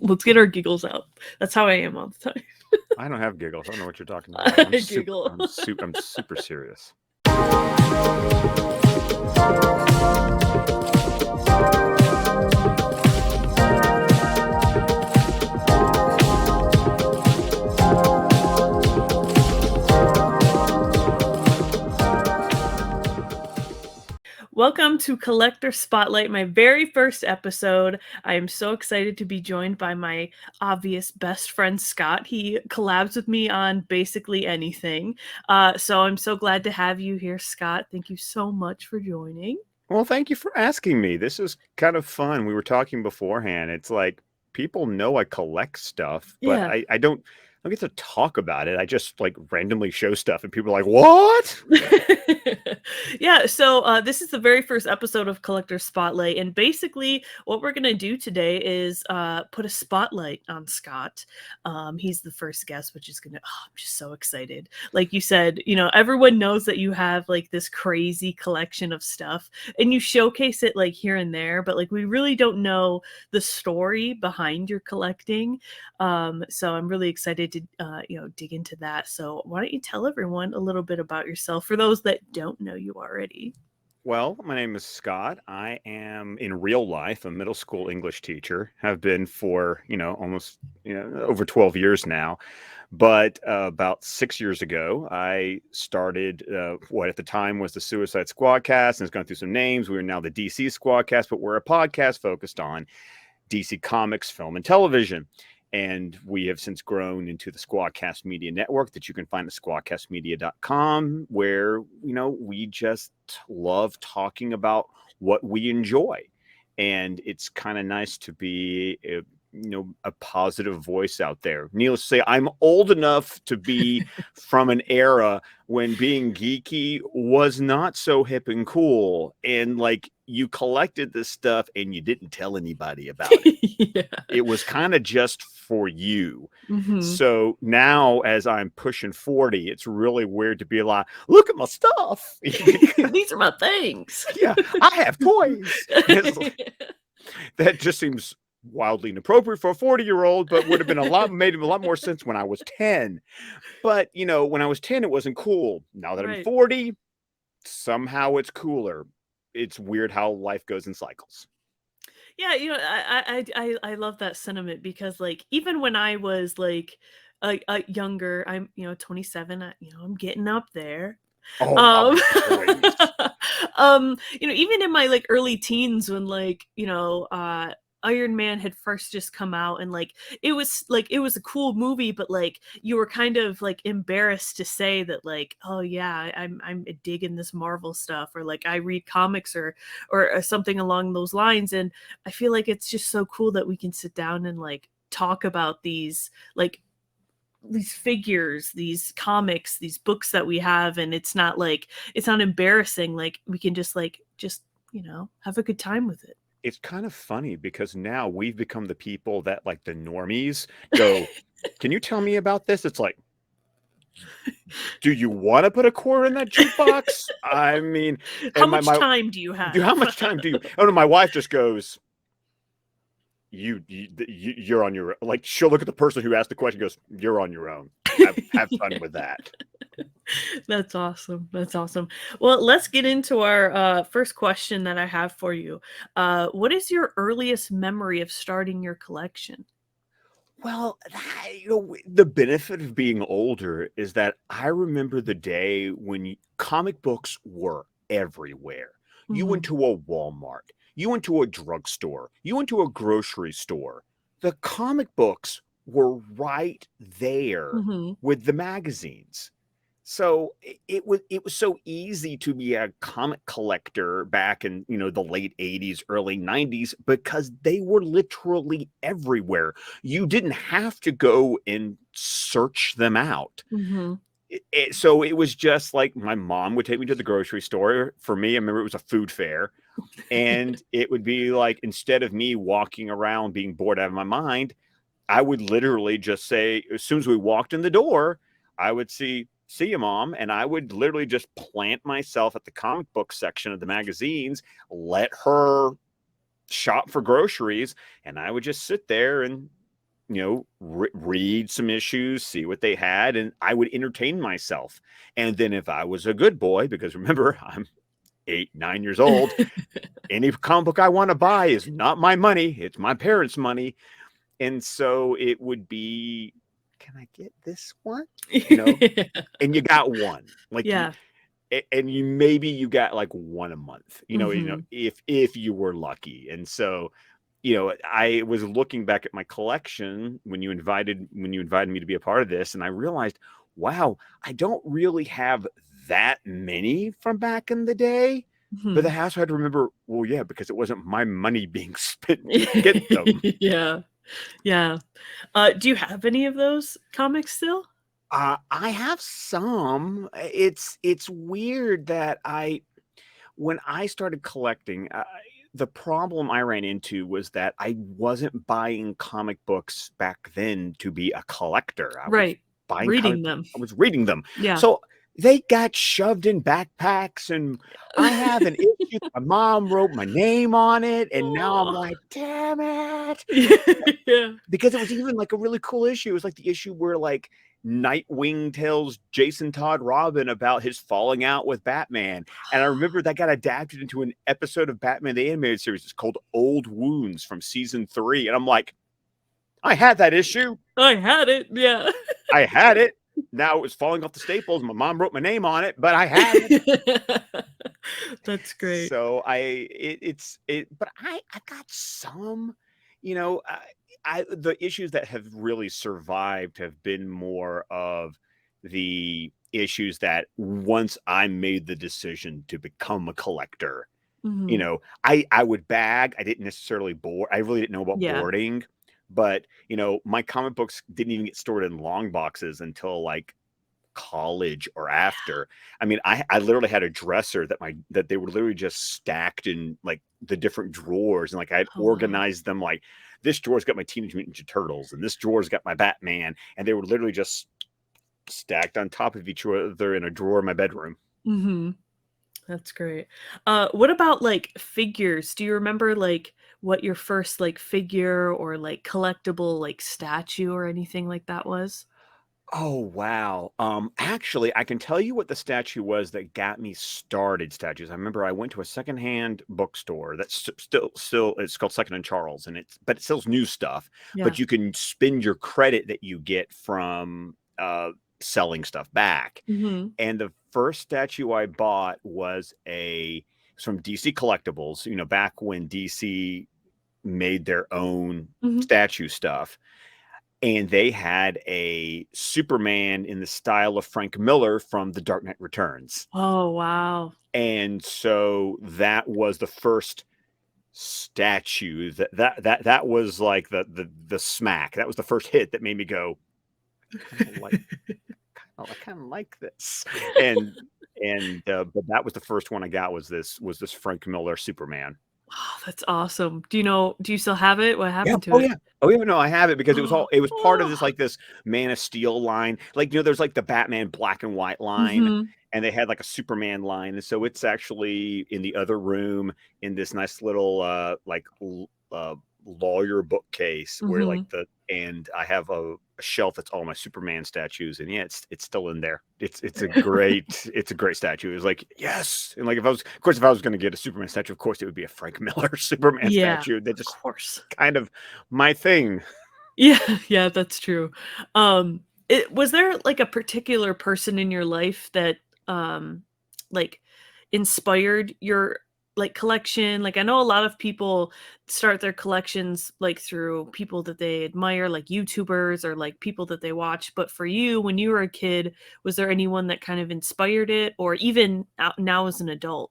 Let's get our giggles out. That's how I am all the time. I don't have giggles. I don't know what you're talking about. I giggle. I'm super serious. Welcome to Collector Spotlight, my very first episode. I am so excited to be joined by my obvious best friend, Scott. He collabs with me on basically anything. So I'm so glad to have you here, Scott. Thank you so much for joining. Well, thank you for asking me. This is kind of fun. We were talking beforehand. It's like people know I collect stuff, but Yeah. I don't get to talk about it. I just like randomly show stuff and people are like, "What?" Yeah, so this is the very first episode of Collector Spotlight, and basically what we're gonna do today is put a spotlight on Scott. He's the first guest, which is I'm just so excited. Like you said, everyone knows that you have like this crazy collection of stuff, and you showcase it like here and there, but like we really don't know the story behind your collecting. So I'm really excited to dig into that. So why don't you tell everyone a little bit about yourself for those that don't know you already? Well, my name is Scott. I am in real life a middle school English teacher. Have been for, almost, over 12 years now. But about 6 years ago, I started what at the time was the Suicide Squadcast, and it's gone through some names. We are now the DC Squadcast, but we're a podcast focused on DC Comics, film, and television. And we have since grown into the Squadcast Media Network that you can find at squadcastmedia.com, where, we just love talking about what we enjoy. And it's kind of nice to be a positive voice out there. Needless to say, I'm old enough to be from an era when being geeky was not so hip and cool. And like you collected this stuff and you didn't tell anybody about it. Yeah. It was kind of just for you. Mhm. So now as I'm pushing 40, it's really weird to be like, look at my stuff. These are my things. Yeah, I have toys. That just seems wildly inappropriate for a 40-year-old, but would have been made a lot more sense when I was 10. But when I was 10, it wasn't cool. Now that I'm 40, somehow it's cooler. It's weird how life goes in cycles. Yeah, I love that sentiment because like even when I was like younger, I'm 27. I'm getting up there. Oh, Even in my like early teens when like Iron Man had first just come out, and like it was a cool movie, but like you were kind of like embarrassed to say that like, oh yeah, I'm digging this Marvel stuff, or like I read comics or something along those lines. And I feel like it's just so cool that we can sit down and like talk about these figures, these comics, these books that we have, and it's not embarrassing. Like we can just have a good time with it. It's kind of funny because now we've become the people that like the normies go, can you tell me about this? It's like, do you want to put a quarter in that jukebox? I mean, how much time do you have? How much time do you? Oh no, my wife just goes, you're on your own. Like she'll look at the person who asked the question, goes, you're on your own. Have fun with that. That's awesome. That's awesome. Well, let's get into our first question that I have for you. What is your earliest memory of starting your collection? Well, the benefit of being older is that I remember the day when comic books were everywhere. Mm-hmm. You went to a Walmart, you went to a drugstore, you went to a grocery store. The comic books were right there with the magazines. So it was so easy to be a comic collector back in the late 80s, early 90s, because they were literally everywhere. You didn't have to go and search them out. So it was just like my mom would take me to the grocery store. For me, I remember it was a food fair. And it would be like, instead of me walking around being bored out of my mind, I would literally just say, as soon as we walked in the door, I would see you, Mom. And I would literally just plant myself at the comic book section of the magazines, let her shop for groceries. And I would just sit there and read some issues, see what they had, and I would entertain myself. And then if I was a good boy, because remember, I'm 8, 9 years old, any comic book I want to buy is not my money, it's my parents' money. And so it would be, can I get this one? And you got one. Like Yeah. and maybe you got like one a month, Mhm. if you were lucky. And so, I was looking back at my collection when you invited me to be a part of this, and I realized, wow, I don't really have that many from back in the day. But Mhm. I also had to remember, well, yeah, because it wasn't my money being spent to get them. Yeah. Yeah. Do you have any of those comics still? I have some. It's weird that when I started collecting, the problem I ran into was that I wasn't buying comic books back then to be a collector. I was Right. buying Reading comic books, them. I was reading them. Yeah. So they got shoved in backpacks, and I have an issue. My mom wrote my name on it, and now I'm Aw. like, damn it. Yeah. Because it was even like a really cool issue. It was like the issue where like Nightwing tells Jason Todd Robin about his falling out with Batman. And I remember that got adapted into an episode of Batman the Animated Series. It's called Old Wounds from season 3. And I'm like, I had that issue. I had it. Yeah. I had it. Now it was falling off the staples. My mom wrote my name on it, but I had it. That's great. So but I got some, you know, the issues that have really survived have been more of the issues that once I made the decision to become a collector, Mhm. I would bag. I didn't necessarily board. I really didn't know about Yeah. boarding, but my comic books didn't even get stored in long boxes until like college or after. I mean, I literally had a dresser that they were literally just stacked in like the different drawers, and like I'd Oh, wow. organized them like this drawer's got my Teenage Mutant Ninja Turtles and this drawer's got my Batman, and they were literally just stacked on top of each other in a drawer in my bedroom. Mhm. That's great. What about, like, figures? Do you remember, like, what your first, like, figure or, like, collectible, like, statue or anything like that was? Oh, wow. Actually, I can tell you what the statue was that got me started statues. I remember I went to a secondhand bookstore that's still it's called Second and Charles, and but it sells new stuff, Yeah. but you can spend your credit that you get from selling stuff back. Mhm. And the first statue I bought it's from DC Collectibles, back when DC made their own Mhm. statue stuff, and they had a Superman in the style of Frank Miller from The Dark Knight Returns. Oh, wow. And so that was the first statue that was like the smack. That was the first hit that made me go, I kind of like this. And but that was the first one I got, was this Frank Miller Superman. Oh, that's awesome. Do you still have it? What Yeah. happened to Oh, it? yeah. Oh, yeah. No, I have it because it was part of Oh. this, like this Man of Steel line. Like, there's like the Batman black and white line, Mhm. and they had like a Superman line. And so it's actually in the other room in this nice little lawyer bookcase where Mhm. and I have a shelf that's all my Superman statues, and yeah, it's still in there. It's a great statue. It was like, yes. And like, if I was going to get a Superman statue, of course it would be a Frank Miller Superman Yeah, statue. That of just course. kind of my thing. Yeah, yeah, that's true. Um, was there, like, a particular person in your life that, like, inspired your, like, collection? Like, I know a lot of people start their collections, like, through people that they admire, like YouTubers or, like, people that they watch, but for you, when you were a kid, was there anyone that kind of inspired it or even now as an adult?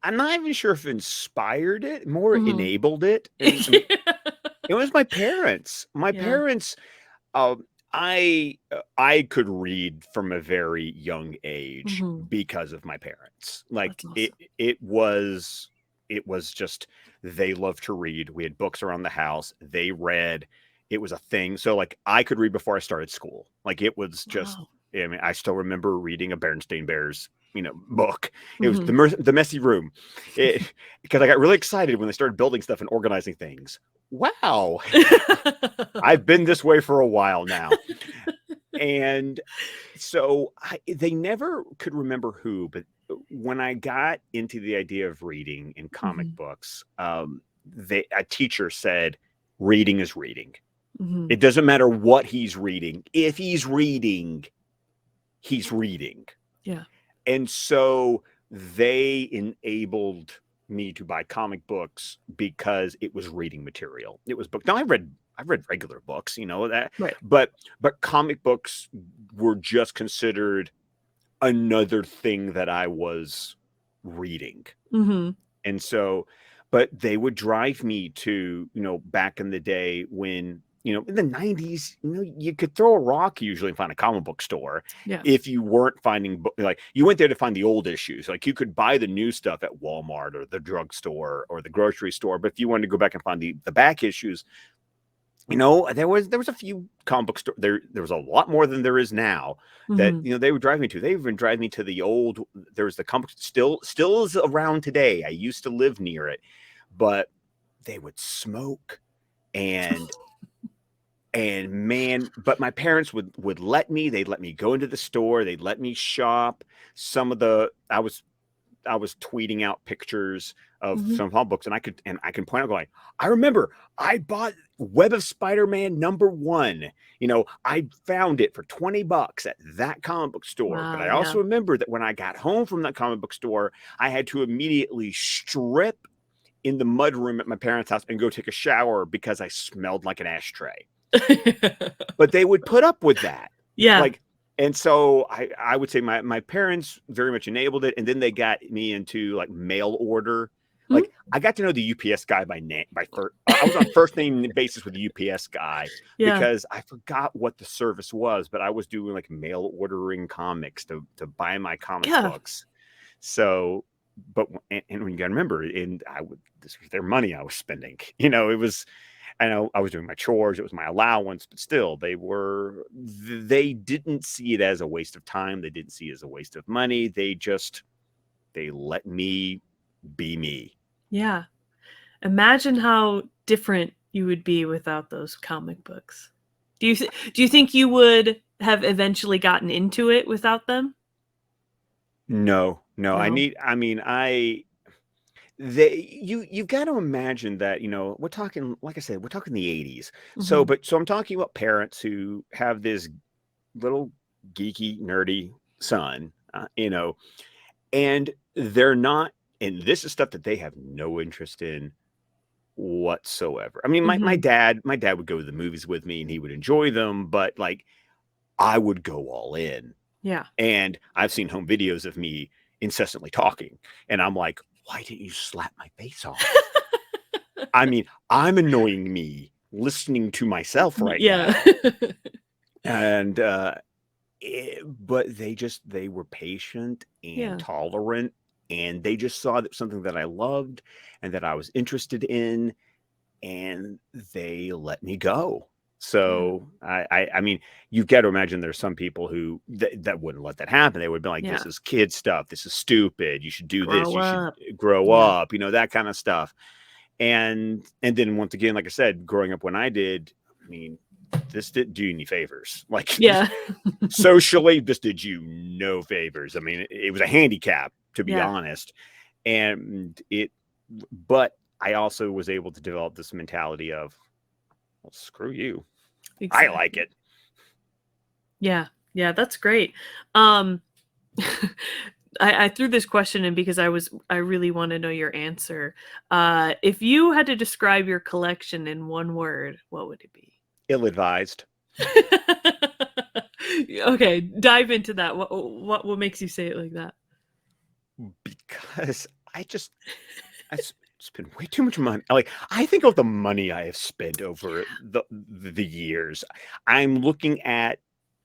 I'm not even sure if inspired it, more Mhm. enabled it. And I mean, it was my parents. My Yeah. parents, um, I could read from a very young age Mhm. because of my parents. Like That's awesome. it was just, they loved to read. We had books around the house. They read. It was a thing. So like, I could read before I started school. Like, it was just, Wow. I mean, I still remember reading a Berenstain Bears, book. It was Mhm. the messy room. Because I got really excited when they started building stuff and organizing things. Wow. I've been this way for a while now. And so they never could remember who, but when I got into the idea of reading in comic Mhm. books, a teacher said, reading is reading. Mhm. It doesn't matter what he's reading. If he's reading, he's reading. Yeah. And so they enabled me to buy comic books because it was reading material. It was book. Now I read regular books, that, Right. but comic books were just considered another thing that I was reading. Mhm. And so, but they would drive me to, back in the day when, in the 90s, you could throw a rock usually and find a comic book store Yeah. if you weren't finding, like, you went there to find the old issues. Like, you could buy the new stuff at Walmart or the drugstore or the grocery store. But if you wanted to go back and find the back issues, there was a few comic book stores. There was a lot more than there is now that, Mhm. they would drive me to. They even drive me to the old, there was the comic, still is around today. I used to live near it, but they would smoke and man, but my parents would they'd let me go into the store, they'd let me shop. Some of the I was tweeting out pictures of Mhm. some comic books, and I can point out going, I remember I bought Web of Spider-Man #1. I found it for $20 at that comic book store. But Wow, I yeah. also remember that when I got home from that comic book store, I had to immediately strip in the mudroom at my parents' house and go take a shower because I smelled like an ashtray. But they would put up with that. Yeah. Like, and so I would say my parents very much enabled it. And then they got me into like mail order. Mhm. Like, I got to know the UPS guy by name. I was on first name basis with the UPS guy Yeah. because I forgot what the service was, but I was doing like mail ordering comics to buy my comic Yeah. books. So, but and when you got to remember, this was their money I was spending. It was. I know I was doing my chores, it was my allowance, but still they didn't see it as a waste of time. They didn't see it as a waste of money. They let me be me. Yeah. Imagine how different you would be without those comic books. Do you think you would have eventually gotten into it without them? No, No. you've got to imagine that, we're talking, like I said, we're talking the 80s. So, Mhm. so I'm talking about parents who have this little geeky, nerdy son, and they're not, and this is stuff that they have no interest in whatsoever. I mean, Mhm. my dad would go to the movies with me and he would enjoy them, but like, I would go all in. Yeah. And I've seen home videos of me incessantly talking, and I'm like, why didn't you slap my face off? I mean, I'm annoying me listening to myself right Yeah. now. And but they were patient and Yeah. tolerant, and they just saw that something that I loved and that I was interested in, and they let me go. Yeah. So I mean, you've got to imagine there's some people who that wouldn't let that happen. They would be like, Yeah. this is kid stuff, this is stupid, you should do this, Grow you should up. grow Yeah. up, that kind of stuff. And then once again, like I said, growing up when I did, I mean, this didn't do you any favors. Like, Yeah. socially, this did you no favors. I mean, it was a handicap, to be Yeah. honest. And but I also was able to develop this mentality of, well, screw you. I like Exactly. it. Yeah. Yeah, that's great. Um I threw this question in because I really want to know your answer. If you had to describe your collection in one word, what would it be? Ill-advised. Okay, dive into that. What makes you say it like that? Because I spend way too much money. Like, I think of the money I have spent over the years. I'm looking at,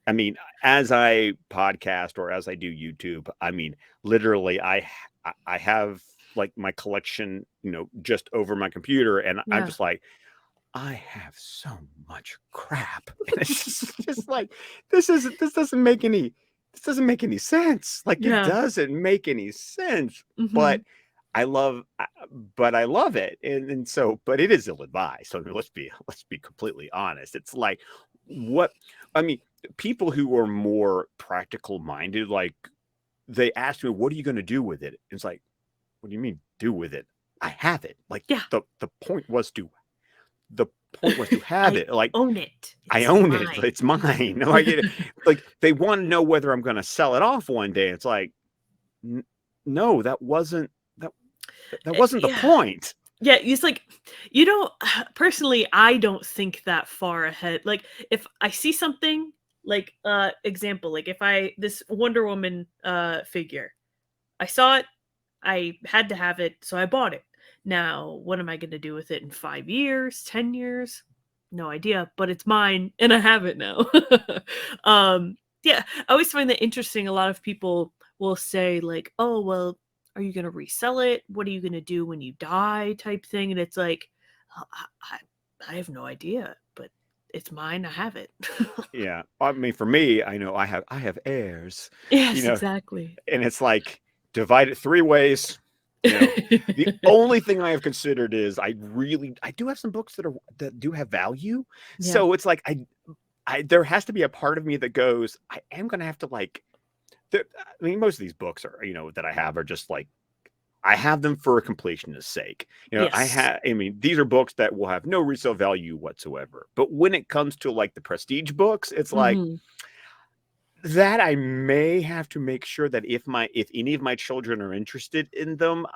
I mean, as I podcast or as I do YouTube, I mean, literally, I have like my collection, just over my computer, and I'm Yeah. just like, I have so much crap, and it's just like, this doesn't make any sense. Like, it Yeah. doesn't make any sense. But Mhm. I love, but I love it, and so, but it is ill advised. So I mean, let's be completely honest. It's like what I mean. People who are more practical minded, like they ask me, "What are you going to do with it?" It's like, what do you mean do with it? I have it. Like Yeah. the point was to the point was to have I it. Like own it. I It's own it. mine. It's mine. Like they want to know whether I'm going to sell it off one day. It's like, no, that that wasn't the Yeah. point. Yeah, it's like you don't personally I don't think that far ahead. Like if I see something like example, like if I this Wonder Woman figure, I saw it, I had to have it, so I bought it. Now, what am I going to do with it in 5 years, 10 years? No idea, but it's mine and I have it now. Yeah, I always find that interesting. A lot of people will say like, "Oh, well, are you going to resell it? What are you going to do when you die?" type thing, and it's like I have no idea, but it's mine. I have it. Yeah. I mean, for me, I know I have heirs, you Yes, know, exactly. and it's like divide it three ways. You know, the only thing I have considered is I do have some books that do have value. Yeah. So it's like I there has to be a part of me that goes, I am gonna have to like I mean, most of these books are, that I have are just like I have them for completionist sake. Yes. I mean, these are books that will have no resale value whatsoever. But when it comes to like the prestige books, it's like Mhm. that I may have to make sure that if any of my children are interested in them,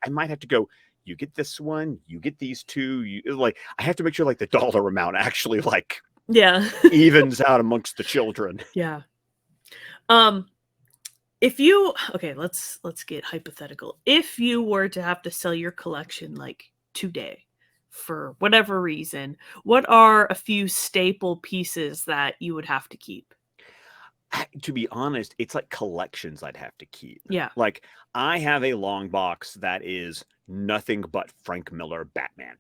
I might have to go, you get this one, you get these two, like I have to make sure like the dollar amount actually like Yeah. evens out amongst the children. Yeah. Um, if you okay, let's get hypothetical. If you were to have to sell your collection like today for whatever reason, what are a few staple pieces that you would have to keep? To be honest, it's like collections I'd have to keep. Yeah. Like I have a long box that is nothing but Frank Miller Batman.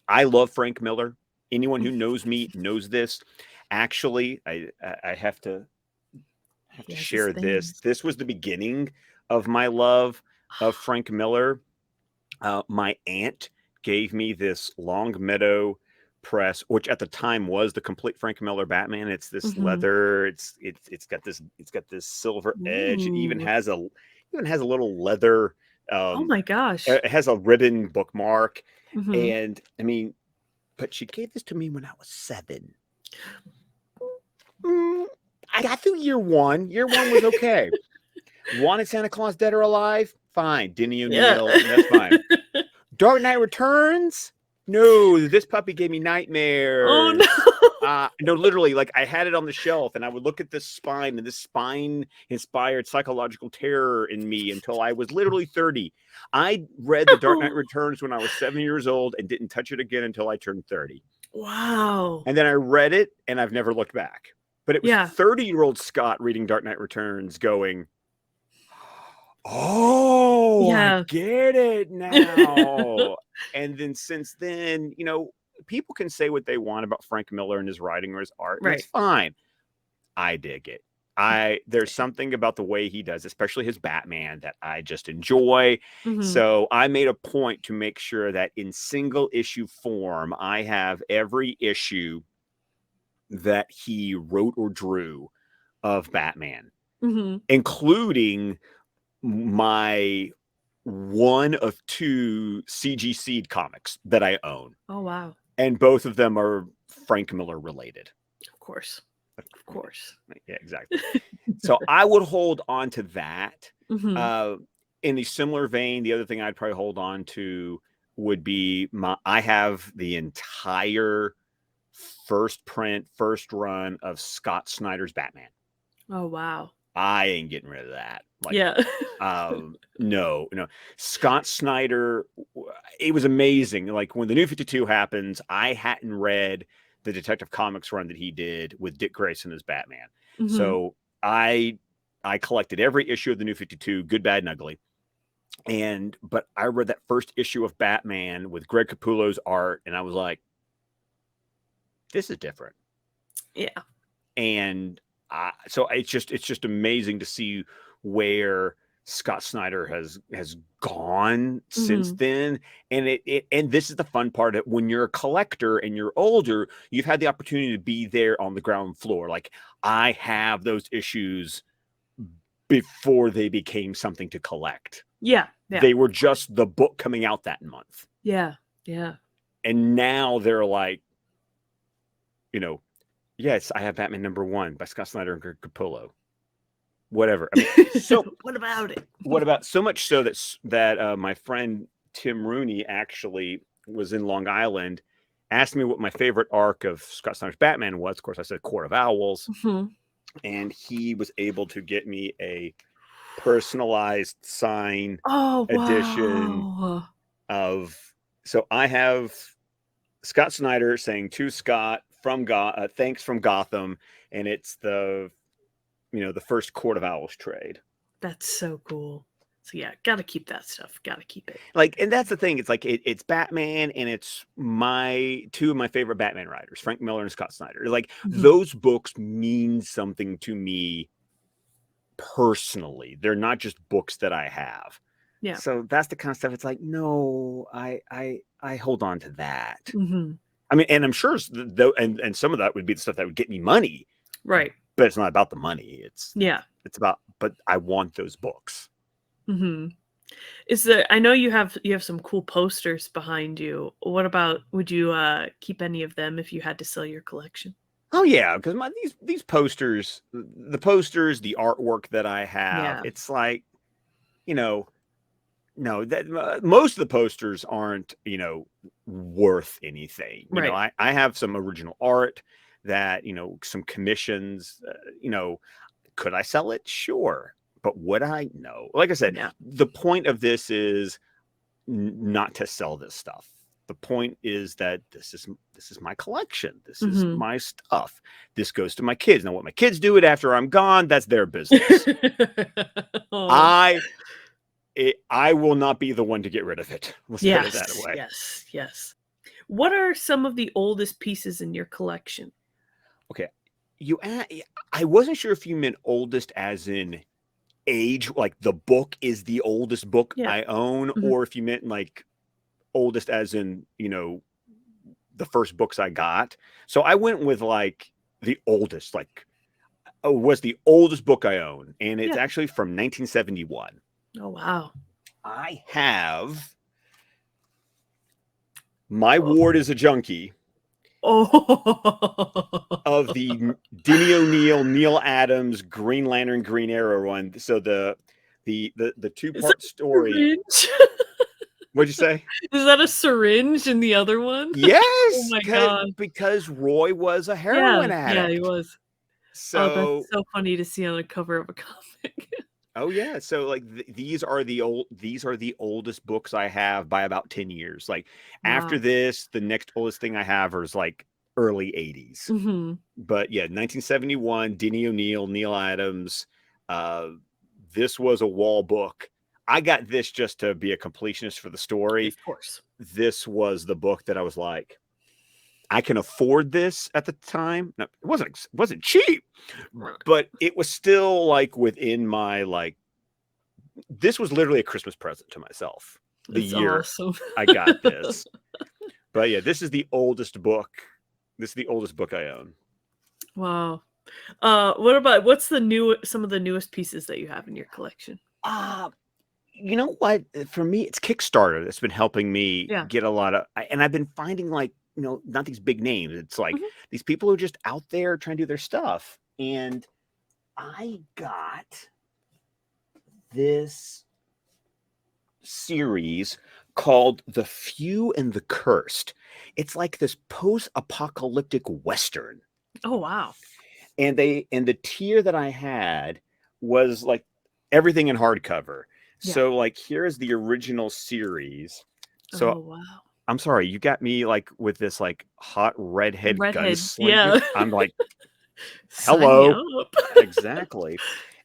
I love Frank Miller. Anyone who knows me knows this. Actually, I have He to has his share this. things. This was the beginning of my love of Frank Miller. My aunt gave me this Long Meadow press, which at the time was the complete Frank Miller Batman. It's this Mhm. leather. It's got this silver edge. Ooh. Even has a little leather. Oh Um, my gosh. it has a ribbon bookmark, Mhm. and I mean, but she gave this to me when I was 7. Mm, I got through year one. Year one was okay. Wanted Santa Claus dead or alive? Fine. Denny Yeah. O'Neil, that's fine. Dark Knight Returns? No, this puppy gave me Oh nightmares. no. No, literally, like I had it on the shelf and I would look at this spine, and this spine inspired psychological terror in me until I was literally 30. I read The Dark Knight Oh. Returns when I was 7 years old and didn't touch it again until I turned 30. Wow. And then I read it and I've never looked back. But it was Yeah. 30-year-old Scott reading Dark Knight Returns going, oh, I Yeah. get it now. And then since then, people can say what they want about Frank Miller and his writing or his art, and that's Right. fine. I dig it. There's something about the way he does, especially his Batman, that I just enjoy. Mhm. So I made a point to make sure that in single issue form, I have every issue that he wrote or drew of Batman, Mhm. including my one of two CG Seed comics that I own. Oh wow. And both of them are Frank Miller related. Of course. Of course. Yeah, exactly. So I would hold on to that. Mhm. Uh, in a similar vein, the other thing I'd probably hold on to would be I have the entire first print, first run of Scott Snyder's Batman. Oh wow. I ain't getting rid of that. Like, Yeah. no, no. Scott Snyder, it was amazing. Like when the New 52 happens, I hadn't read the Detective Comics run that he did with Dick Grayson as Batman. Mhm. So I collected every issue of the New 52, good, bad, and ugly. But I read that first issue of Batman with Greg Capullo's art, and I was like, this is different. Yeah. And so it's just amazing to see where Scott Snyder has gone since Mhm. then. And and this is the fun part, that when you're a collector and you're older, you've had the opportunity to be there on the ground floor. Like, I have those issues before they became something to collect. Yeah, yeah, They were of course. just the book coming out that month. Yeah, yeah. And now they're like, you know, yes, I have Batman #1 by Scott Snyder and Greg Capullo. Whatever. I mean, so What about it? what about, so much so that my friend Tim Rooney actually was in Long Island, asked me what my favorite arc of Scott Snyder's Batman was. Of course, I said Court of Owls, Mhm. and he was able to get me a personalized sign Oh, edition wow. of. So I have Scott Snyder saying, "To Scott from thanks from Gotham," and it's the first Court of Owls trade. That's so cool. So yeah, gotta keep that stuff. Gotta keep it. Like, and that's the thing. It's like it's Batman, and it's two of my favorite Batman writers, Frank Miller and Scott Snyder. Like, Mhm. those books mean something to me personally. They're not just books that I have. Yeah. So that's the kind of stuff. It's like, no, I hold on to that. Mhm. I mean, and I'm sure though, and some of that would be the stuff that would get me money, Right. but it's not about the money. Yeah. It's about, but I want those books. Mhm. Is there I know you have some cool posters behind you. What about would you, keep any of them if you had to sell your collection? Oh yeah, because these posters, the posters, the artwork that I have, Yeah. it's like, you know, no, that most of the posters aren't, worth anything. Right. I have some original art that, some commissions. Could I sell it? Sure, but would I? No. Like I said, Yeah. the point of this is not to sell this stuff. The point is that this is my collection. This is Mhm. my stuff. This goes to my kids. Now, what my kids do it after I'm gone, that's their business. Oh. I will not be the one to get rid of it. Let's put it that Yes, way. yes, yes. What are some of the oldest pieces in your collection? Okay. I wasn't sure if you meant oldest as in age, like the book is the oldest book Yeah. I own, Mhm. or if you meant like oldest as in, the first books I got. So I went with like the oldest, like, was the oldest book I own, and it's Yeah. actually from 1971. Oh, wow. I have My Oh. Ward is a Junkie of Oh. the Denny O'Neil, Neil Adams, Green Lantern, Green Arrow one. So the Is that two-part a story. syringe? What'd you say? Is that a syringe in the other one? Oh Yes, my god. because Roy was a Yeah, heroin yeah, he addict. was. Oh, that's So, so funny to see on the cover of a comic. oh yeah, so like these are the oldest books I have by about 10 years. Like, after Wow. this, the next oldest thing I have is like early 80s. Mhm. But yeah, 1971, Denny O'Neil, Neil Adams. Uh, this was a wall book. I got this just to be a completionist for the story. Of course. This was the book that I was like, I can afford this at the time. No, it wasn't cheap, Right. but it was still like within my, like, this was literally a Christmas present to myself the It's year awesome. I got this. But yeah, this is the oldest book. This is the oldest book I own. Wow. What's some of the newest pieces that you have in your collection? Uh, you know what? For me, it's Kickstarter that's been helping me Yeah. get a lot of, and I've been finding, like, not these big names. It's like Mhm. these people who are just out there trying to do their stuff. And I got this series called The Few and the Cursed. It's like this post-apocalyptic Western. Oh, wow. And the tier that I had was like everything in hardcover. Yeah. So like, here's the original series. Oh, So wow. I'm sorry, you got me like with this like hot redhead Redhead. gunslinger. Yeah. I'm like, Sign me hello. up. Exactly.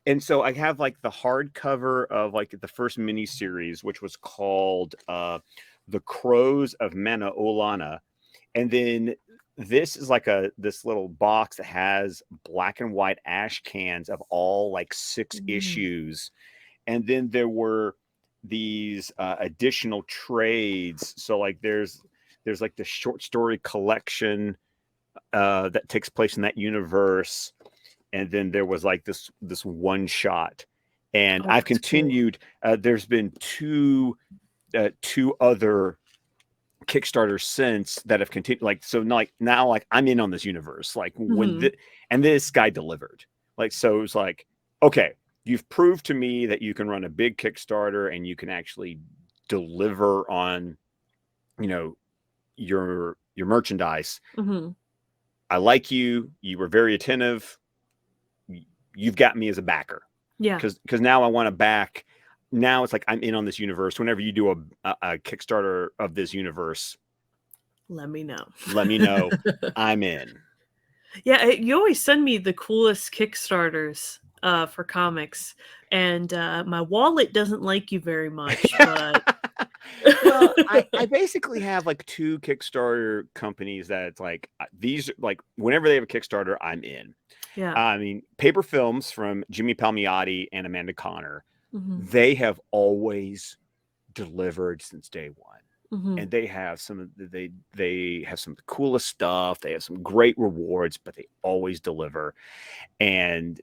And so I have like the hardcover of like the first mini series, which was called The Crows of Mana Olana. And then this is like this little box that has black and white ash cans of all like 6 Mm. issues. And then there were these additional trades. So like there's like the short story collection that takes place in that universe, and then there was like this one shot, and Oh, I've that's cool. continued. There's been two other Kickstarters since that have continued. Like so, like now, like I'm in on this universe. Like Mhm. and this guy delivered. Like so, it was like, okay, you've proved to me that you can run a big Kickstarter and you can actually deliver on, you know, your merchandise. Mhm. I like you. You were very attentive. You've got me as a backer Yeah. because now I want to back. Now it's like I'm in on this universe. Whenever you do a Kickstarter of this universe, Let me know. let me know. I'm in. Yeah, you always send me the coolest Kickstarters for comics, and my wallet doesn't like you very much, but Well, I basically have like two Kickstarter companies that it's like these like whenever they have a Kickstarter, I'm in. yeah. I mean, Paper Films from Jimmy Palmiotti and Amanda Connor, Mhm. they have always delivered since day one. Mhm. And they have some of they have some of the coolest stuff. They have some great rewards, but they always deliver. And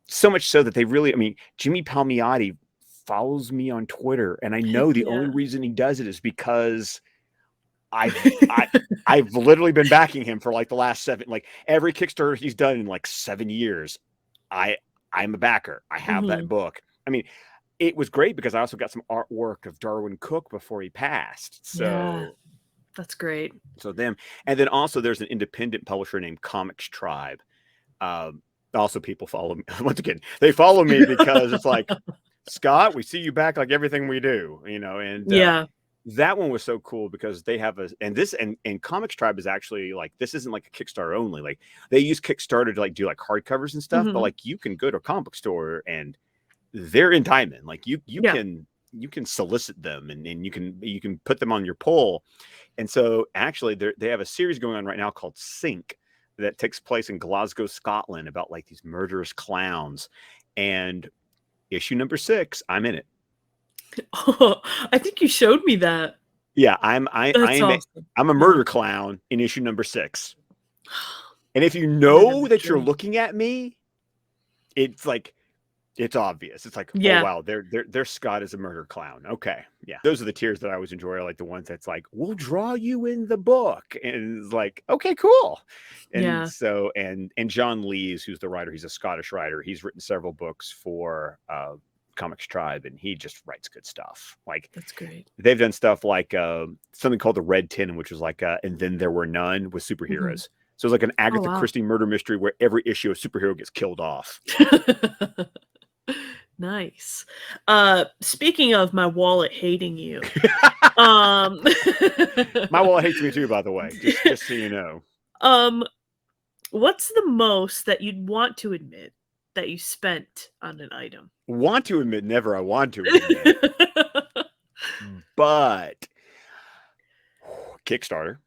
so much so that they really, I mean, Jimmy Palmiotti follows me on Twitter, and I know the only Yeah. reason he does it is because I I've literally been backing him for like the last like every Kickstarter he's done in like 7 years. I I'm a backer. I have that Mhm. book. I mean, it was great because I also got some artwork of Darwin Cook before he passed. Yeah, So that's great. them, and then also there's an independent publisher named Comics Tribe. Also, people follow me once again. They follow me because it's like, Scott, we see you back like everything we do, and Yeah. that one was so cool because they have and Comics Tribe is actually like, this isn't like a Kickstarter only. Like they use Kickstarter to like do like hardcovers and stuff, but Mhm. like you can go to a comic book store and they're in diamond. Like Yeah. you can solicit them and you can put them on your poll. And so actually they have a series going on right now called Sync that takes place in Glasgow, Scotland, about like these murderous clowns. And issue number 6, I'm in it. Oh, I think you showed me that. Yeah, That's awesome. I'm a Yeah. murder clown in issue number 6. And if you You're gonna know be that you're great. looking at me, it's like it's obvious. It's like, oh Yeah. wow, their Scott is a murder clown. Okay, yeah, those are the tiers that I always enjoy. I like the ones that's like, we'll draw you in the book, and it's like, okay, cool. And Yeah. so and John Lees, who's the writer, he's a Scottish writer. He's written several books for Comics Tribe, and he just writes good stuff. Like That's great. they've done stuff like something called the Red Tin, which was like and then there were none with Mhm. superheroes. So it's like an Oh, Agatha wow. Christie murder mystery where every issue a superhero gets killed off. Nice. Speaking of my wallet hating you, um My wallet hates me too, by the way. Just so you know. um, what's the most that you'd want to admit that you spent on an item? Want to admit, never I want to admit. But Kickstarter,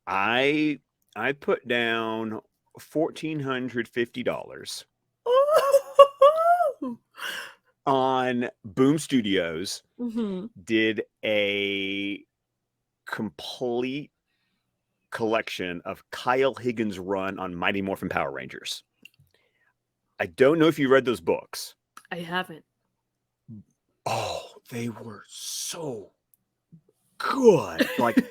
I I put down $1,450 Ooh. on Boom Studios. Mhm. Did a complete collection of Kyle Higgins' run on Mighty Morphin Power Rangers. I don't know if you read those books. I haven't. Oh, they were so good. Like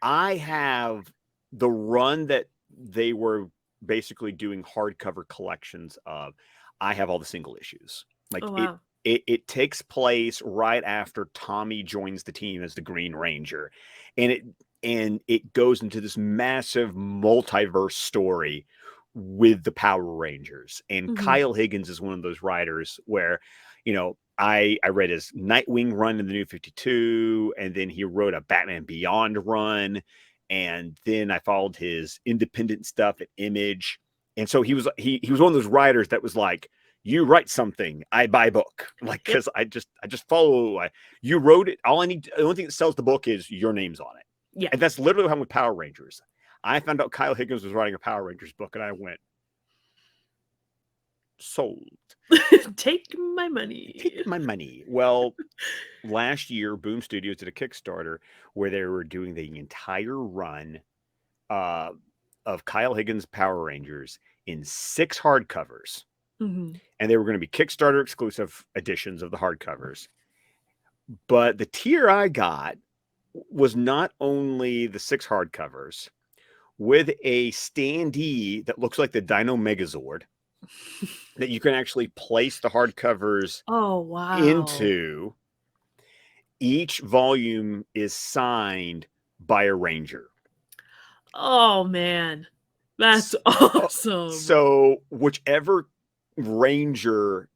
I have the run that they were basically doing hardcover collections of. I have all the single issues. Like Oh, wow. it takes place right after Tommy joins the team as the Green Ranger, and it goes into this massive multiverse story with the Power Rangers. And Mhm. Kyle Higgins is one of those writers where, I read his Nightwing run in the New 52, and then he wrote a Batman Beyond run, and then I followed his independent stuff at Image. And so he was one of those writers that was like, you write something, I buy a book. Like, Yep. because I just follow. You wrote it. The only thing that sells the book is your name's on it. Yeah. And that's literally what happened with Power Rangers. I found out Kyle Higgins was writing a Power Rangers book, and I went, Sold. Take my money. Take my money. Well, last year, Boom Studios did a Kickstarter where they were doing the entire run uh, of Kyle Higgins' Power Rangers in 6 hardcovers. Mhm. And they were going to be Kickstarter exclusive editions of the hardcovers. But the tier I got was not only the 6 hardcovers with a standee that looks like the Dino Megazord that you can actually place the hardcovers Oh, wow. into. Each volume is signed by a ranger. Oh, man. That's So, awesome. so whichever ranger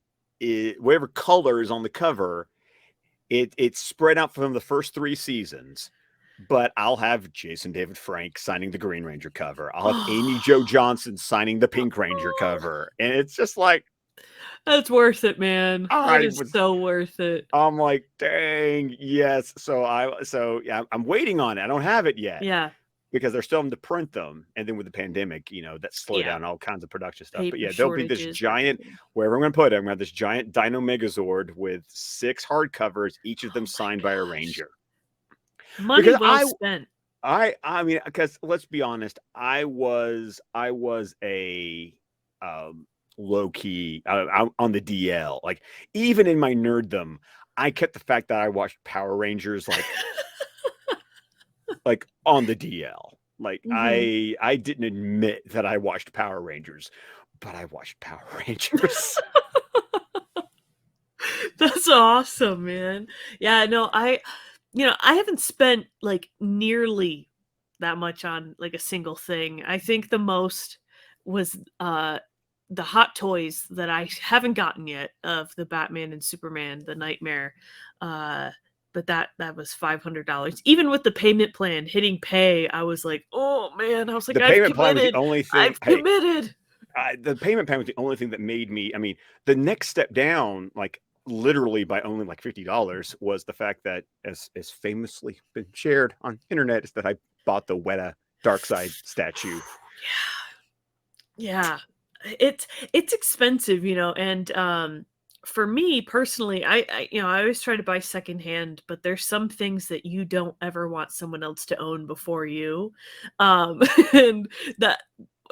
whatever color is on the cover, it's spread out from the first 3 seasons. But I'll have Jason David Frank signing the Green Ranger cover. I'll have Amy Jo Johnson signing the Pink Ranger cover. And it's just like, That's worth it, man. That I is was so worth it. I'm like, dang, yes. So yeah, I'm waiting on it. I don't have it yet Yeah. because they're still having to print them. And then with the pandemic, that slowed Yeah. down all kinds of production stuff. But Paper yeah, there'll be this shortages, giant, everything. wherever I'm going to put it, I'm going to have this giant Dino Megazord with 6 hardcovers, each of them Oh my signed by a gosh. ranger. Money Because well spent. I mean, because let's be honest, I was a low key on the DL. Like even in my nerddom, I kept the fact that I watched Power Rangers like on the DL. Like Mhm. I didn't admit that I watched Power Rangers, but I watched Power Rangers. That's awesome, man. Yeah, no, I haven't spent like nearly that much on like a single thing. I think the most was the Hot Toys that I haven't gotten yet of the Batman and Superman, the Nightmare. Uh but that was $500. Even with the payment plan hitting pay, I was like, "Oh man." I was like, The "I've payment plan was the committed. only thing. I've Hey, committed." the payment plan was the only thing that made me. I mean, the next step down, like literally by only like $50, was the fact that, as famously been shared on internet, is that I bought the Weta Darkseid statue. Yeah. It's expensive, and for me personally, I always try to buy secondhand, but there's some things that you don't ever want someone else to own before you. And that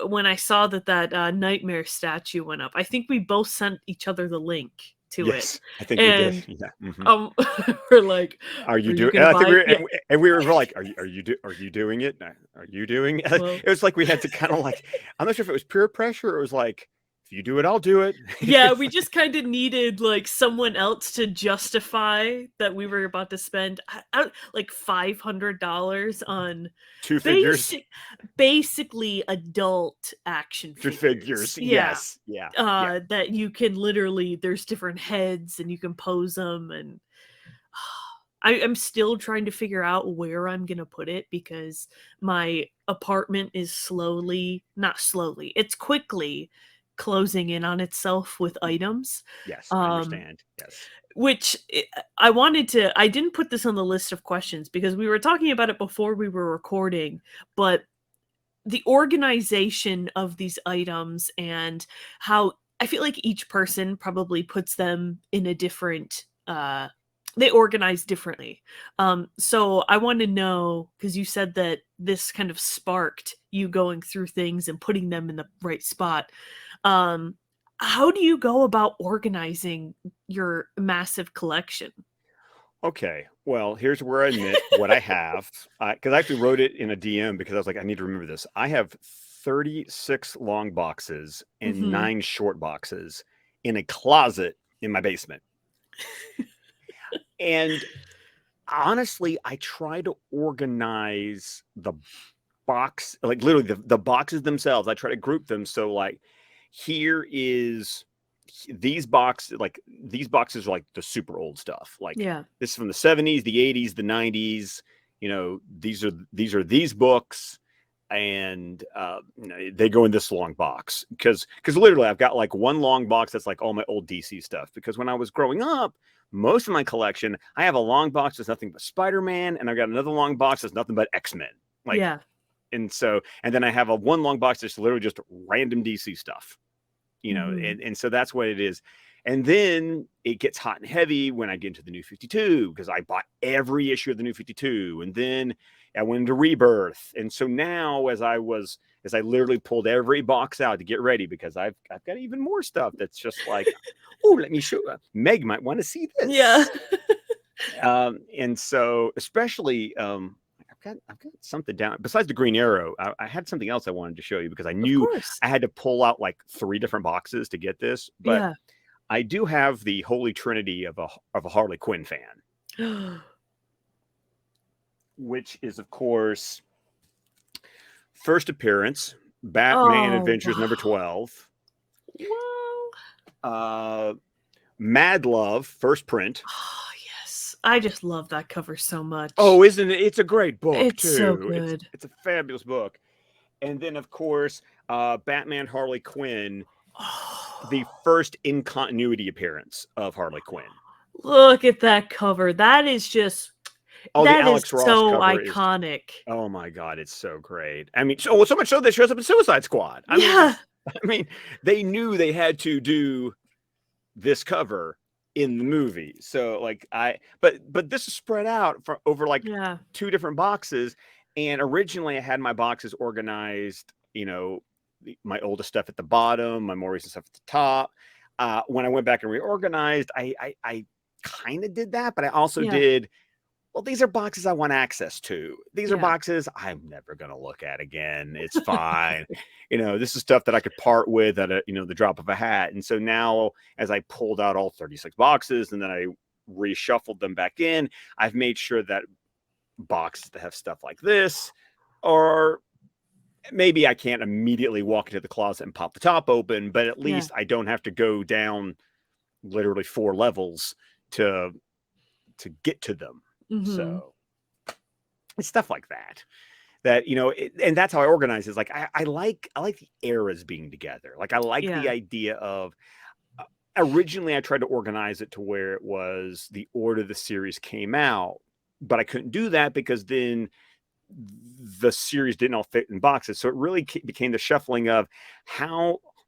when I saw that Nightmare statue went up, I think we both sent each other the link to it. Yes, I think we did. And Yeah. we're like, Are "Are you you doing? gonna I think buy?" we Yeah. and we were like, are you doing it? Are you doing it? Well, It was like we had to kind of like, I'm not sure if it was peer pressure or it was like, if you do it, I'll do it. yeah, we just kind of needed like someone else to justify that we were about to spend like $500 on 2 figures, basic basically adult action 2 figures. figures. Yeah. Yes, yeah. That you can literally there's different heads and you can pose them, and I'm still trying to figure out where I'm gonna put it because my apartment is not slowly, it's quickly closing in on itself with items. Yes, I Um, understand. Yes. which I didn't put this on the list of questions because we were talking about it before we were recording, but the organization of these items and how I feel like each person probably puts them in a different they organize differently. So I want to know because you said that this kind of sparked you going through things and putting them in the right spot. Um how do you go about organizing your massive collection? Okay. Well, here's where I admit what I have, because I actually wrote it in a DM because I was like, I need to remember this. I have 36 long boxes and Mhm. 9 short boxes in a closet in my basement. And honestly, I try to organize the box, like literally the boxes themselves. I try to group them. So like here is these boxes are like the super old stuff. Like Yeah. this is from the 70s, the 80s, the 90s. These books, and they go in this long box because literally I've got like one long box that's like all my old DC stuff. Because when I was growing up, most of my collection, I have a long box that's nothing but Spider-Man, and I've got another long box that's nothing but X-Men. Like, Yeah. and then I have a one long box that's literally just random DC stuff. Mhm. and so that's what it is. And then it gets hot and heavy when I get into the New 52 because I bought every issue of the New 52, and then I went into Rebirth. And so now, as I literally pulled every box out to get ready because I've got even more stuff that's just like, oh, let me show. Meg might want to see Yeah. this. And so, especially, I've got something down besides the Green Arrow. I had something else I wanted to show you because I Of knew course. I had to pull out like 3 different boxes to get this, but Yeah. I do have the holy trinity of a Harley Quinn fan, which is of course first appearance, Batman Oh, Adventures number wow. 12, Wow. uh, Mad Love first print. Oh, yes. I just love that cover so Oh, much. isn't it? It's a great book It's so too. good. It's a fabulous book. And then of course, Batman Harley Quinn, the Oh, first in continuity appearance of Harley Quinn. look at that cover. That is just Oh, the that is Alex Ross so cover is, iconic. oh my God, it's so great. I mean, so much so that shows up in Suicide Squad. I mean, Yeah. I mean, they knew they had to do this cover in the movie. So like but this is spread out for over like Yeah. 2 different boxes. And originally I had my boxes organized, my oldest stuff at the bottom, my more recent stuff at the top. When I went back and reorganized, I kind of did that, but I also Yeah. did, well, these are boxes I want access to. These are Yeah. boxes I'm never going to look at again. It's fine. This is stuff that I could part with at the drop of a hat. And so now, as I pulled out all 36 boxes and then I reshuffled them back in, I've made sure that boxes that have stuff like this, or maybe I can't immediately walk into the closet and pop the top open, but at Yeah. least I don't have to go down literally 4 levels to get to them. Mhm. So it's stuff like that and that's how I organize it. Is like I like the eras being together. Like I like the Yeah. idea of, originally I tried to organize it to where it was the order the series came out, but I couldn't do that because then the series didn't all fit in boxes. So it really became the shuffling of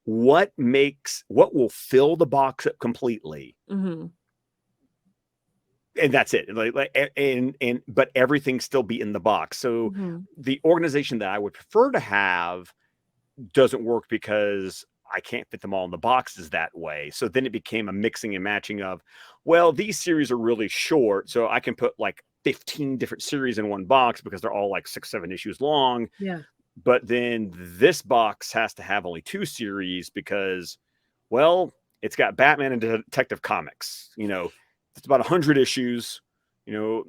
what will fill the box up completely, Mhm. and that's it. But everything still be in the box. So Mhm. the organization that I would prefer to have doesn't work because I can't fit them all in the boxes that way. So then it became a mixing and matching of, well, these series are really short, so I can put like 15 different series in one box because they're all like 6, 7 issues long. Yeah. But then this box has to have only 2 series because, well, it's got Batman and Detective Comics. It's about 100 issues. You know,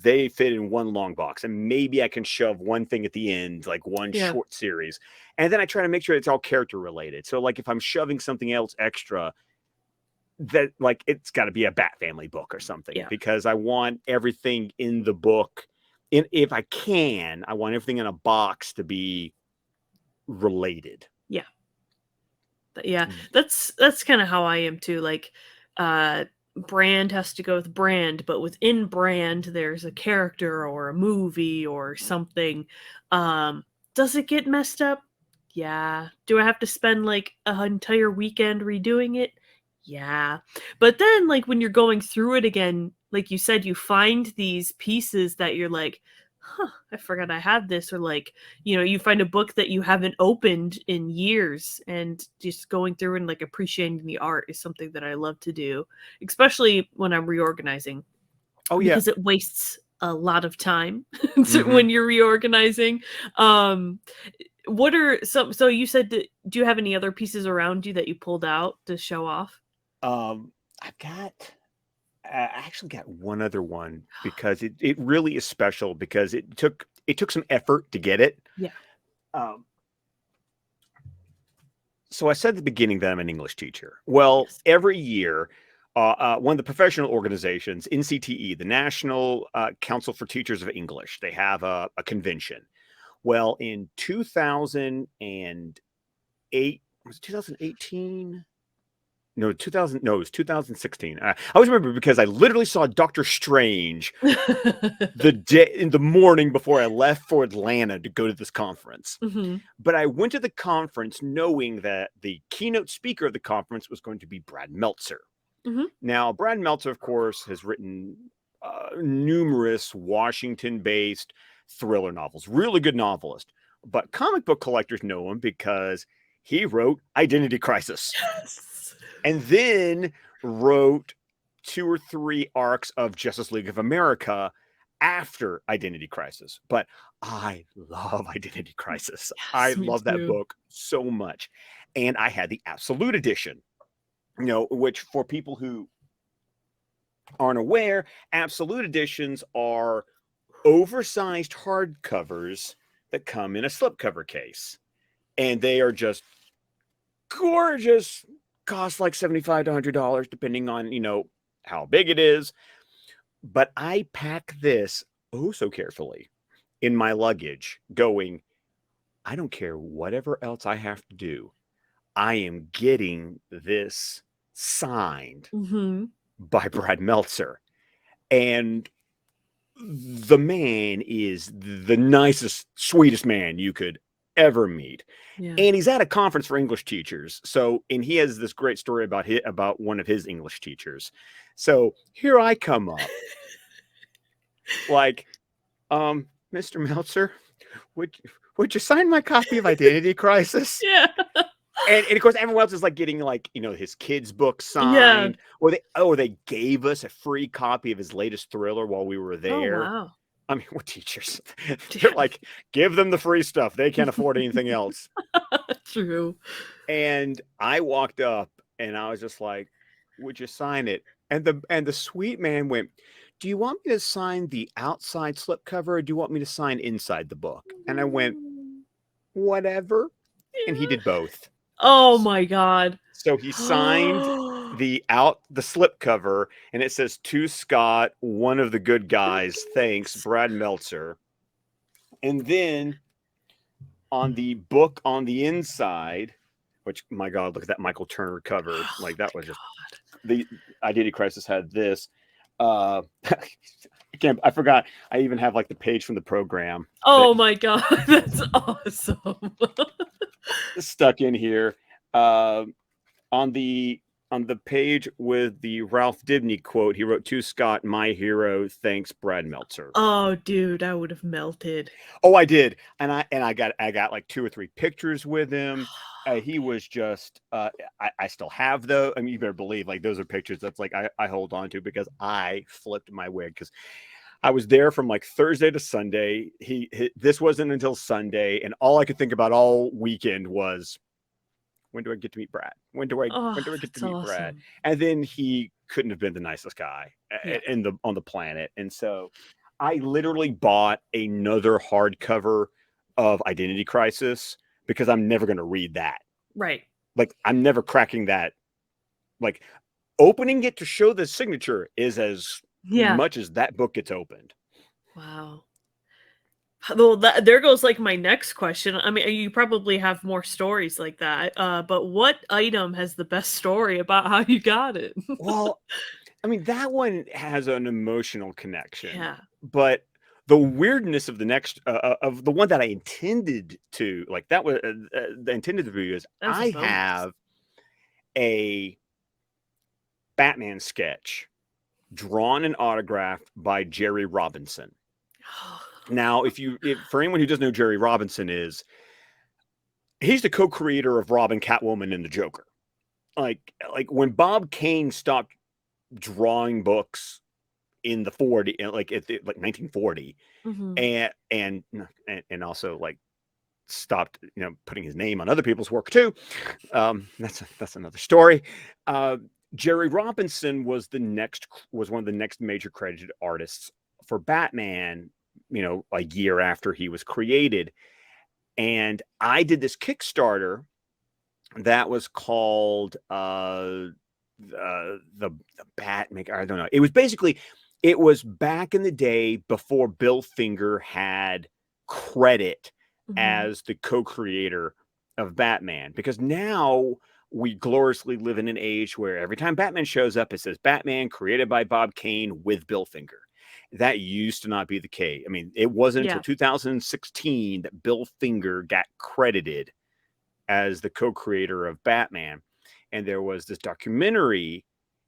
they fit in one long box, and maybe I can shove one thing at the end, like one Yeah. short series. And then I try to make sure it's all character related. So, like, if I'm shoving something else extra, that like it's got to be a Bat Family book or something, Yeah. because I want everything in the book. If I can, I want everything in a box to be related. Yeah. Yeah. That's kind of how I am too. Like, brand has to go with brand, but within brand, there's a character or a movie or something. Um, does it get messed up? Yeah. Do I have to spend like an entire weekend redoing it? Yeah. But then, like, when you're going through it again, like you said, you find these pieces that you're like, huh, I forgot I had this, or like, you find a book that you haven't opened in years, and just going through and like appreciating the art is something that I love to do, especially when I'm reorganizing, Oh yeah. because it wastes a lot of time Mm-hmm. when you're reorganizing. Um, what are some, so you said that, do you have any other pieces around you that you pulled out to show off? Um, I've got. I actually got one other one because it really is special because it took some effort to get it. Yeah. Um, so I said at the beginning that I'm an English teacher. Well, Yes. every year, one of the professional organizations, NCTE, the National Council for Teachers of English, they have a convention. Well, in 2008, was it 2018? no, 2000, no, it was 2016. I always remember because I literally saw Doctor Strange the day in the morning before I left for Atlanta to go to this conference. Mhm. But I went to the conference knowing that the keynote speaker of the conference was going to be Brad Meltzer. Mhm. Now, Brad Meltzer, of course, has written numerous Washington-based thriller novels. Really good novelist. But comic book collectors know him because he wrote Identity Crisis Yes. and then wrote 2 or 3 arcs of Justice League of America after Identity Crisis. But I love Identity Crisis. I Yes, me love that too. book so much. And I had the Absolute Edition, which for people who aren't aware, Absolute Editions are oversized hardcovers that come in a slipcover case. And they are just gorgeous, cost like $75 to $100 depending on, how big it is. But I pack this oh so carefully in my luggage going, I don't care whatever else I have to do. I am getting this signed Mhm. by Brad Meltzer. And the man is the nicest, sweetest man you could ever meet. Yeah. And he's at a conference for English teachers. So, and he has this great story about one of his English teachers. So here I come up, like, Mr. Meltzer, would would you sign my copy of Identity Crisis? Yeah. And of course, everyone else is like getting like his kids' book Yeah. signed, or they gave us a free copy of his latest thriller while we were Oh, there. wow. I mean, we're teachers. They're like, give them the free stuff. They can't afford anything else. True. And I walked up and I was just like, would you sign it? And the sweet man went, do you want me to sign the outside slipcover or do you want me to sign inside the book? And I went, Mm. whatever. And he Yeah. did both. Oh my god. So he signed the slipcover and it says to Scott, one of the good guys, thanks, Brad Meltzer. And then on the book on the inside, which my God, look at that Michael Turner cover. Oh Like that my was just god. the Identity Crisis had this. I forgot. I even have like the page from the program that Oh my god, that's awesome. stuck in here. Uh, on the page with the Ralph Dibny quote, he wrote to Scott, my hero, thanks, Brad Meltzer. Oh, dude, I would have melted. Oh, I did, and I got like 2 or 3 pictures with him. He was just, I still have those. I mean, you better believe like those are pictures that's like I hold on to because I flipped my wig because I was there from like Thursday to Sunday. This wasn't until Sunday, and all I could think about all weekend was when do I get to meet Brad? Oh, When do I get to that's meet Brad? awesome. And then he couldn't have been the nicest guy Yeah. on the planet. And so I literally bought another hardcover of Identity Crisis because I'm never going to read that. Right. Like I'm never cracking that. Like opening it to show the signature is as Yeah. much as that book gets opened. Wow. Well, there goes like my next question. I mean, you probably have more stories like that. But what item has the best story about how you got it? Well, I mean, that one has an emotional connection, Yeah, but the weirdness of the next of the one that I intended to like that was the intended to be is that was a I bonus. have a Batman sketch drawn and autographed by Jerry Robinson. Now, if for anyone who doesn't know who Jerry Robinson is, he's the co-creator of Robin, Catwoman, and the Joker. Like when Bob Kane stopped drawing books in the 40 like 1940 Mhm. and also like stopped putting his name on other people's work too. That's another story. Jerry Robinson was one of the next major credited artists for Batman, a year after he was created. And I did this Kickstarter that was called the Bat Maker. I don't know. It was back in the day before Bill Finger had credit Mhm. as the co-creator of Batman. Because now we gloriously live in an age where every time Batman shows up, it says Batman created by Bob Kane with Bill Finger. That used to not be the case. I mean, it wasn't until Yeah. 2016 that Bill Finger got credited as the co-creator of Batman. And there was this documentary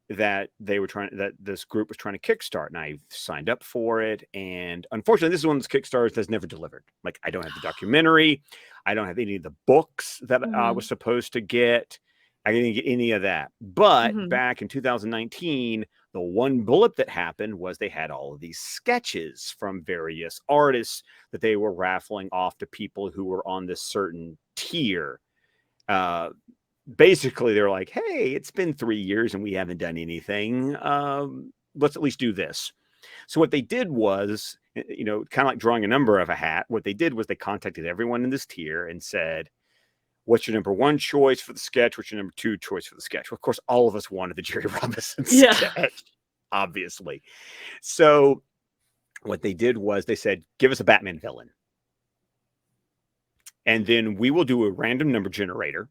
that this group was trying to kickstart, and I signed up for it. And unfortunately, this is one of those Kickstarters that's never delivered. Like, I don't have the documentary, I don't have any of the books that I was supposed to get. I didn't get any of that. But back in 2019, the one blip that happened was they had all of these sketches from various artists that they were raffling off to people who were on this certain tier. Basically, they're like, hey, it's been 3 years and we haven't done anything. Let's at least do this. So what they did was, kind of like drawing a number of a hat, what they did was they contacted everyone in this tier and said, what's your number one choice for the sketch? What's your number two choice for the sketch? Well, of course, all of us wanted the Jerry Robinson sketch, obviously. So what they did was they said, give us a Batman villain. And then we will do a random number generator.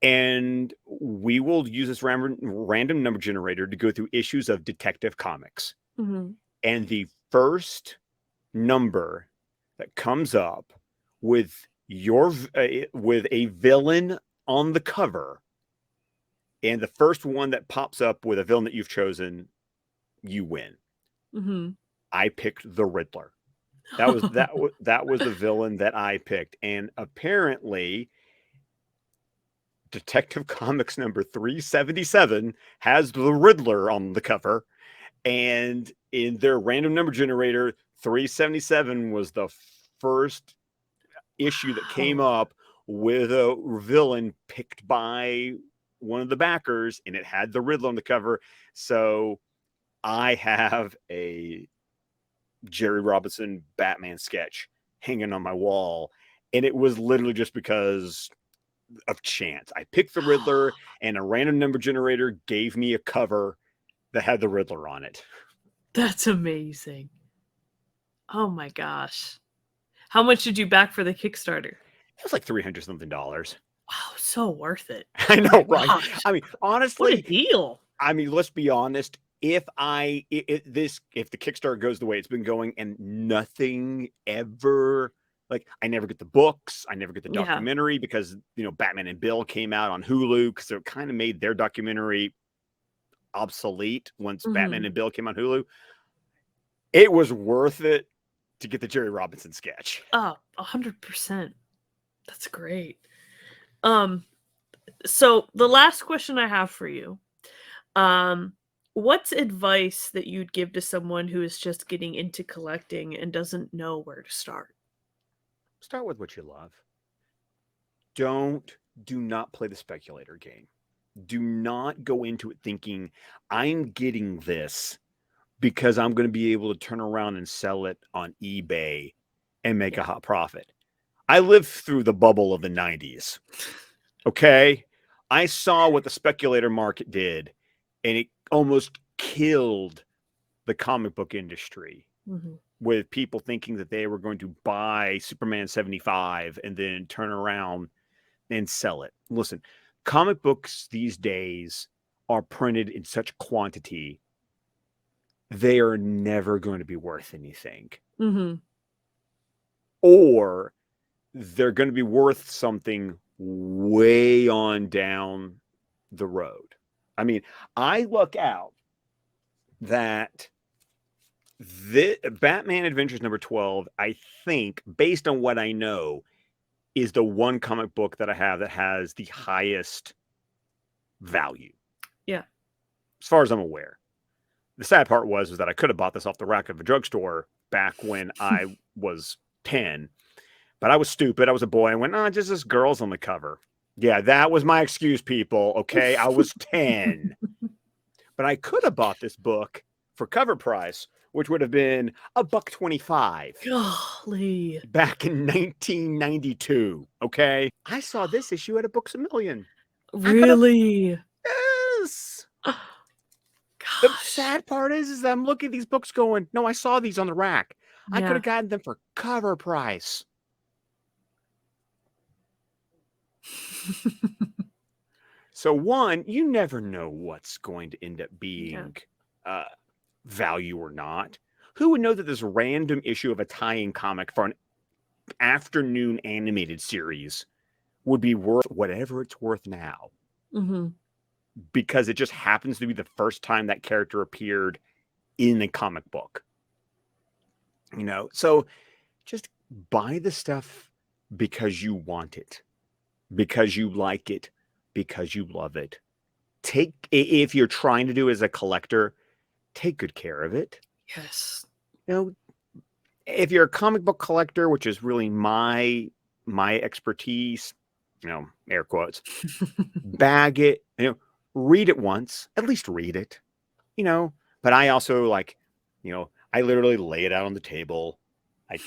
And we will use this random number generator to go through issues of Detective Comics. And the first number that comes up with with a villain on the cover, and the first one that pops up with a villain that you've chosen, you win. I picked the Riddler. That was the villain that I picked, and apparently Detective Comics number 377 has the Riddler on the cover, and in their random number generator, 377 was the first issue that came up with a villain picked by one of the backers, and it had the Riddler on the cover. So I have a Jerry Robinson Batman sketch hanging on my wall, and it was literally just because of chance. I picked the Riddler, and a random number generator gave me a cover that had the Riddler on it. That's amazing. Oh my gosh. How much did you back for the Kickstarter? It was like $300 something. Wow, so worth it. I know, right? Gosh. I mean, honestly, what a deal. I mean, let's be honest. If the Kickstarter goes the way it's been going, and nothing ever, like, I never get the books, I never get the documentary, because Batman and Bill came out on Hulu, because it kind of made their documentary obsolete once Batman and Bill came on Hulu. It was worth it to get the Jerry Robinson sketch. 100%. That's great. So the last question I have for you, what's advice that you'd give to someone who is just getting into collecting and doesn't know where to start? Start with what you love. Do not play the speculator game. Do not go into it thinking, I'm getting this because I'm going to be able to turn around and sell it on eBay and make a hot profit. I lived through the bubble of the 90s. Okay? I saw what the speculator market did, and it almost killed the comic book industry, with people thinking that they were going to buy Superman 75 and then turn around and sell it. Listen, comic books these days are printed in such quantity, they are never going to be worth anything. Or they're going to be worth something way on down the road. I mean, I look out that the Batman Adventures number 12, I think, based on what I know, is the one comic book that I have that has the highest value. Yeah. As far as I'm aware. The sad part was that I could have bought this off the rack of a drugstore back when I was 10, but I was stupid. I was a boy. I went, just this girl's on the cover. Yeah, that was my excuse, people. Okay, I was 10. But I could have bought this book for cover price, which would have been $1.25. Golly. Back in 1992. Okay, I saw this issue at a Books A Million. Really? Yes. The sad part is that I'm looking at these books going, no, I saw these on the rack. I could have gotten them for cover price. So one, you never know what's going to end up Yeah. being value or not. Who would know that this random issue of a tie-in comic for an afternoon animated series would be worth whatever it's worth now? Mm-hmm. Because it just happens to be the first time that character appeared in a comic book. So just buy the stuff because you want it, because you like it, because you love it. If you're trying to do as a collector, take good care of it. Yes. If you're a comic book collector, which is really my expertise, air quotes, bag it, read it once, at least read it, but I also I literally lay it out on the table. I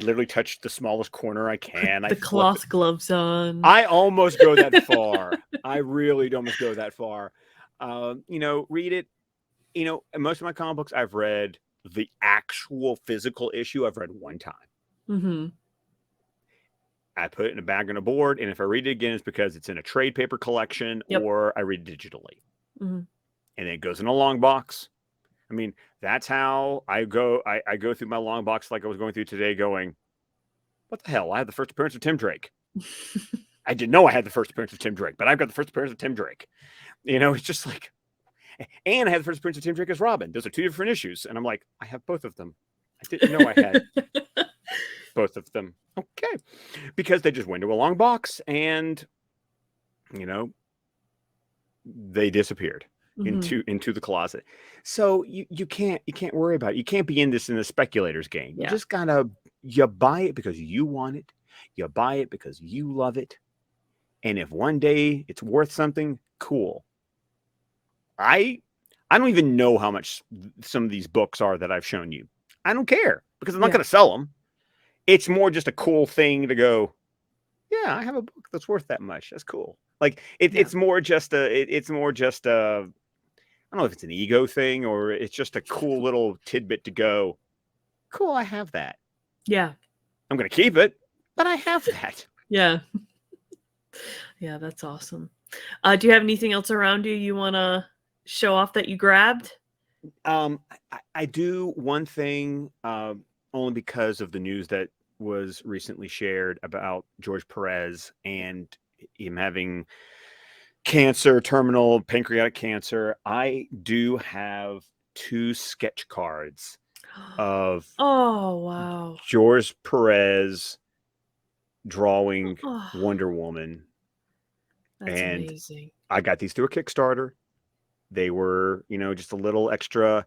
literally touch the smallest corner I Put can. I the flip it. cloth gloves on. I almost go that far. I really almost go that far. Read it. Most of my comic books I've read the actual physical issue I've read one time. Mm-hmm. I put it in a bag on a board, and if I read it again, it's because it's in a trade paper collection or I read it digitally. Mm-hmm. And it goes in a long box. I mean, that's how I go. I go through my long box like I was going through today, going, what the hell? I had the first appearance of Tim Drake. I didn't know I had the first appearance of Tim Drake, but I've got the first appearance of Tim Drake. It's just like, and I had the first appearance of Tim Drake as Robin. Those are two different issues. And I'm like, I have both of them. I didn't know I had both of them. Okay. Because they just went to a long box and, they disappeared into the closet. So you can't worry about it. You can't be in this in the speculator's game. You just you buy it because you want it. You buy it because you love it. And if one day it's worth something, cool. I don't even know how much some of these books are that I've shown you. I don't care because I'm not going to sell them. It's more just a cool thing to go, yeah, I have a book that's worth that much. That's cool. Like it's more just it's more just a, I don't know if it's an ego thing or it's just a cool little tidbit to go, cool, I have that. Yeah. I'm going to keep it, but I have that. Yeah. Yeah, that's awesome. Do you have anything else around you want to show off that you grabbed? I do one thing only because of the news that was recently shared about George Perez and him having cancer, terminal pancreatic cancer. I do have 2 sketch cards of wow. George Perez drawing Wonder Woman. That's And amazing. I got these through a Kickstarter. They were, just a little extra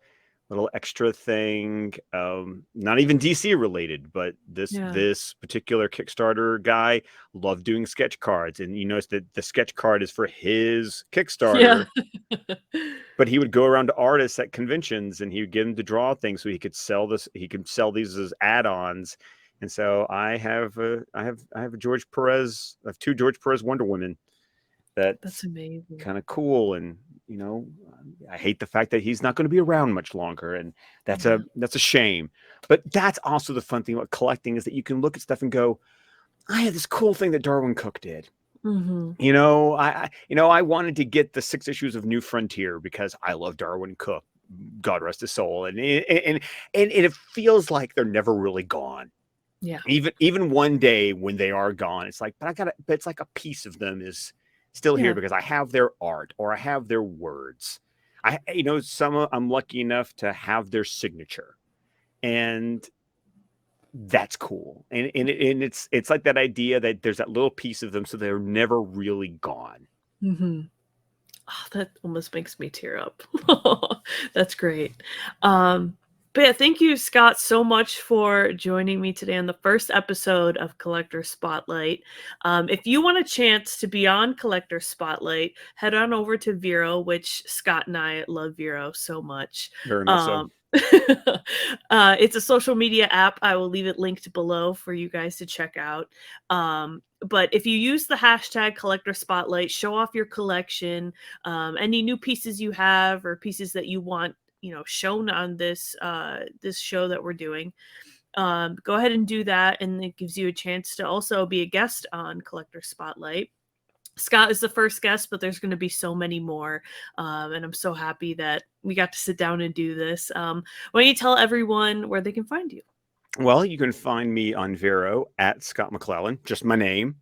thing. Not even DC related, but this particular Kickstarter guy loved doing sketch cards. And you notice that the sketch card is for his Kickstarter. Yeah. But he would go around to artists at conventions and he would get them to draw things so he could sell this. He could sell these as add-ons. And so I have a George Perez. I have 2 George Perez Wonder Women. That's amazing. Kind of cool. And I hate the fact that he's not going to be around much longer, and that's a shame. But that's also the fun thing about collecting is that you can look at stuff and go, I had this cool thing that Darwin Cook did. Mm-hmm. I wanted to get the 6 issues of New Frontier because I love Darwin Cook, God rest his soul, and it feels like they're never really gone. Yeah. Even one day when they are gone, it's like, but it's like a piece of them is still here because I have their art or I have their words. I'm lucky enough to have their signature, and that's cool. And it's like that idea that there's that little piece of them, so they're never really gone. Mm-hmm. Oh, that almost makes me tear up. That's great. But yeah, thank you, Scott, so much for joining me today on the first episode of Collector Spotlight. If you want a chance to be on Collector Spotlight, head on over to Vero, which Scott and I love Vero so much. Very much so. It's a social media app. I will leave it linked below for you guys to check out. But if you use the hashtag Collector Spotlight, show off your collection, any new pieces you have or pieces that you want shown on this show that we're doing. go ahead and do that, and it gives you a chance to also be a guest on Collector Spotlight. Scott is the first guest, but there's going to be so many more. And I'm so happy that we got to sit down and do this. Why don't you tell everyone where they can find you? Well, you can find me on Vero at Scott McClellan, just my name.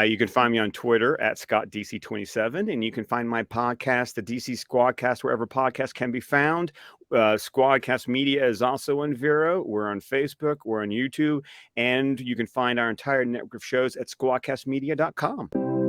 You can find me on Twitter at ScottDC27, and you can find my podcast, the DC Squadcast, wherever podcasts can be found. Squadcast Media is also on Vero. We're on Facebook, we're on YouTube, and you can find our entire network of shows at squadcastmedia.com.